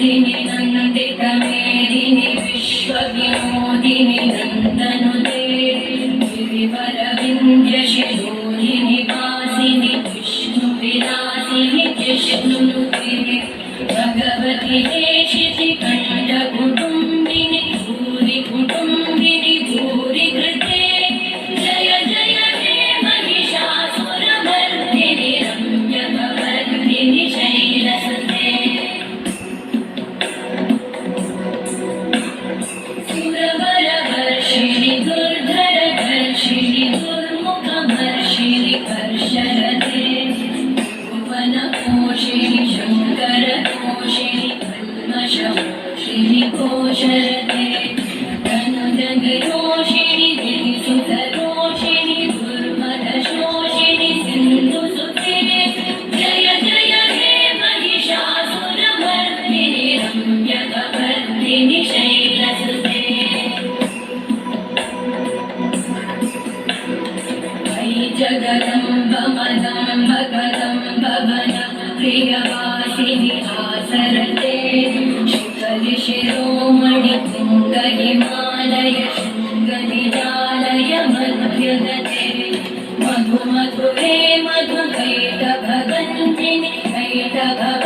नन्दिनि नन्दितमेदिनि विश्वविनोदिनि नन्दनुते गिरिवरविन्द्यशिरोहिणि वासिनि विष्णुविलासिनि जिष्णुनुते भगवति देशितिकण्ठकुटुम्बिनि भूरि कुटुम्बिनि भूरि कृते जय जय हे महिषासुरमर्दिनि रम्यकवर्दिनि शैलसुते सुरवरवर्षिणि दुर्धरधर्षिणि दुर्मुखमर्षिणि कर्षरते भुवनपोषिणि शङ्करतोषिणि कल्मषमोषिणि कोशरते धनुजनिरोषिणि गिरिसुतरोषिणि दुर्मदशोषिणि सिन्धुसुते जय जय हे महिषासुरमर्दिनि रम्यकवर्दिनि शैलसुते मयि जगदम्ब मदम्ब कदम्ब वन प्रियवासिनि आसरते शिखरिशिरोमणि तुङ्गहिमालय शृङ्गनिजालय मध्यगते मधु मधुरे मधुकैटभगन्तिनि कैटभ